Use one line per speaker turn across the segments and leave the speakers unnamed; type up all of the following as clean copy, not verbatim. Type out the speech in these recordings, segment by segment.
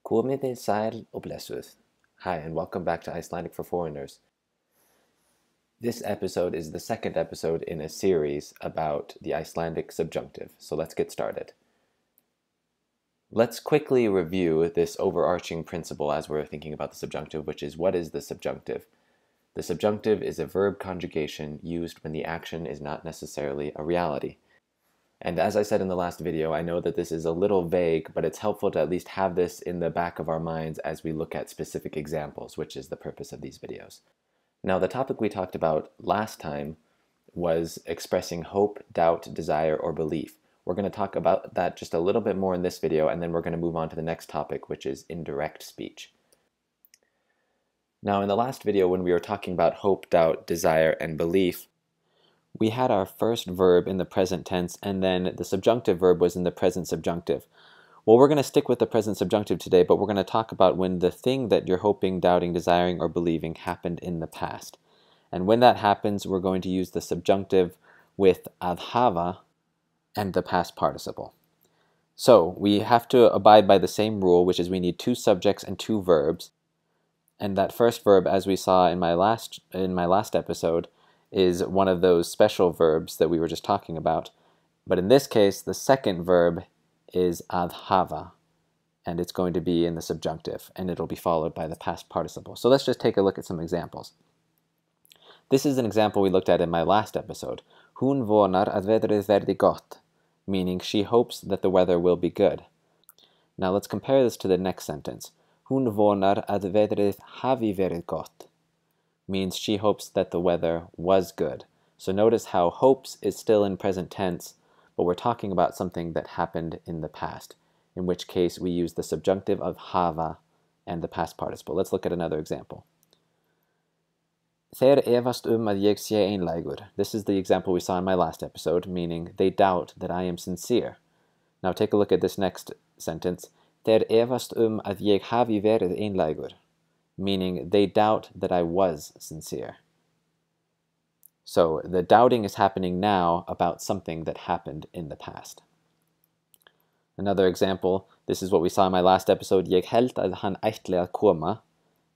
Komið þið sæl og blessuð. Hi, and welcome back to Icelandic for Foreigners. This episode is the second episode in a series about the Icelandic subjunctive, so let's get started. Let's quickly review this overarching principle as we're thinking about the subjunctive, which is what is the subjunctive? The subjunctive is a verb conjugation used when the action is not necessarily a reality. And as I said in the last video, I know that this is a little vague, but it's helpful to at least have this in the back of our minds as we look at specific examples, which is the purpose of these videos. Now, the topic we talked about last time was expressing hope, doubt, desire, or belief. We're going to talk about that just a little bit more in this video, and then we're going to move on to the next topic, which is indirect speech. Now, in the last video, when we were talking about hope, doubt, desire, and belief, we had our first verb in the present tense, and then the subjunctive verb was in the present subjunctive. Well, we're going to stick with the present subjunctive today, but we're going to talk about when the thing that you're hoping, doubting, desiring, or believing happened in the past. And when that happens, we're going to use the subjunctive with adhava and the past participle. So we have to abide by the same rule, which is we need two subjects and two verbs. And that first verb, as we saw in my last episode, is one of those special verbs that we were just talking about. But in this case, the second verb is adhava, and it's going to be in the subjunctive, and it'll be followed by the past participle. So let's just take a look at some examples. This is an example we looked at in my last episode. Hún vonar að veðrið verði gott, meaning she hopes that the weather will be good. Now let's compare this to the next sentence. Hún vonar að veðrið hafi verið gott, means she hopes that the weather was good. So notice how hopes is still in present tense, but we're talking about something that happened in the past, in which case we use the subjunctive of hava and the past participle. Let's look at another example. Þeir efast að ég sé einlægur. This is the example we saw in my last episode, meaning they doubt that I am sincere. Now take a look at this next sentence. Þeir efast að ég hafi verið einlægur, meaning they doubt that I was sincere. So the doubting is happening now about something that happened in the past. Another example, this is what we saw in my last episode. Ég held að hann ætli að koma,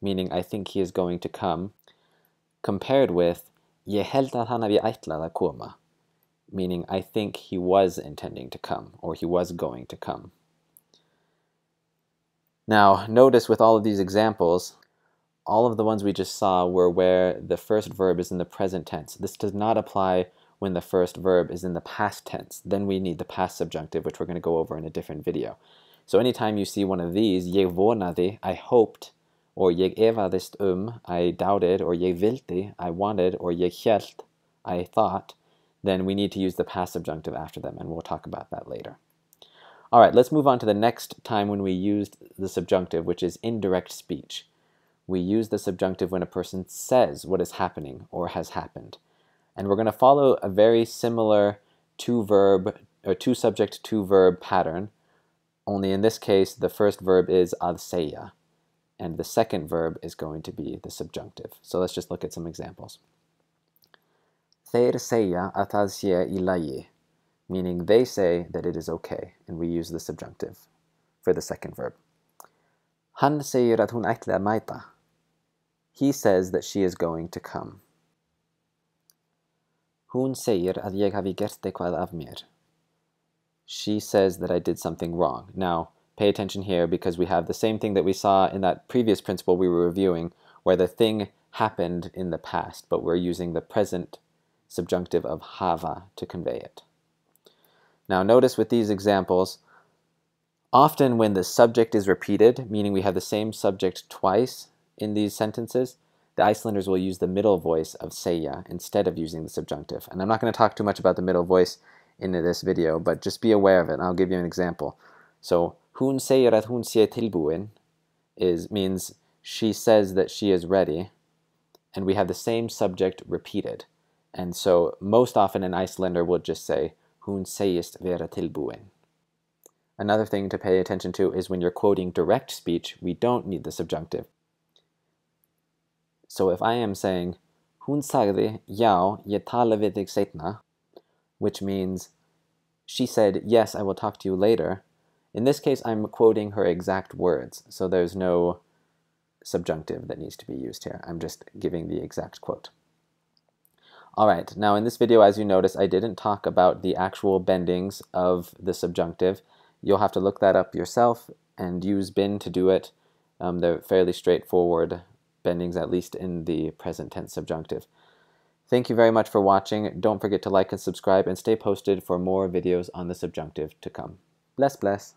meaning I think he is going to come, compared with ég held að hann hafi ætlað að koma, meaning I think he was intending to come, or he was going to come. Now, notice with all of these examples, all of the ones we just saw were where the first verb is in the present tense. This does not apply when the first verb is in the past tense. Then we need the past subjunctive, which we're going to go over in a different video. So anytime you see one of these, ég vonaði, I hoped, or ég efaðist I doubted, or ég vildi, I wanted, or ég hélt, I thought, then we need to use the past subjunctive after them, and we'll talk about that later. All right, let's move on to the next time when we used the subjunctive, which is indirect speech. We use the subjunctive when a person says what is happening or has happened. And we're going to follow a very similar two subject, two verb pattern, only in this case the first verb is að segja, and the second verb is going to be the subjunctive. So let's just look at some examples. Þeir segja að það sé í lagi, meaning they say that it is okay, and we use the subjunctive for the second verb. Hann segir að hún ætli að mæta. He says that she is going to come. Hún segir að ég hafi gert eitthvað af mér. She says that I did something wrong. Now, pay attention here because we have the same thing that we saw in that previous principle we were reviewing, where the thing happened in the past, but we're using the present subjunctive of hava to convey it. Now, notice with these examples, often when the subject is repeated, meaning we have the same subject twice in these sentences, the Icelanders will use the middle voice of segja instead of using the subjunctive. And I'm not going to talk too much about the middle voice in this video, but just be aware of it, and I'll give you an example. So, hún segir að hún sé tilbúin means she says that she is ready, and we have the same subject repeated. And so, most often an Icelander will just say, hún segist vera tilbúin. Another thing to pay attention to is when you're quoting direct speech, we don't need the subjunctive. So if I am saying, hún sagði, já, ég tala við þig seinna, which means she said, yes, I will talk to you later, In this case, I'm quoting her exact words, so there's no subjunctive that needs to be used here. I'm just giving the exact quote. All right, now in this video, as you notice, I didn't talk about the actual bendings of the subjunctive. You'll have to look that up yourself and use bin to do it. They're fairly straightforward bendings, at least in the present tense subjunctive. Thank you very much for watching. Don't forget to like and subscribe and stay posted for more videos on the subjunctive to come. Bless, bless.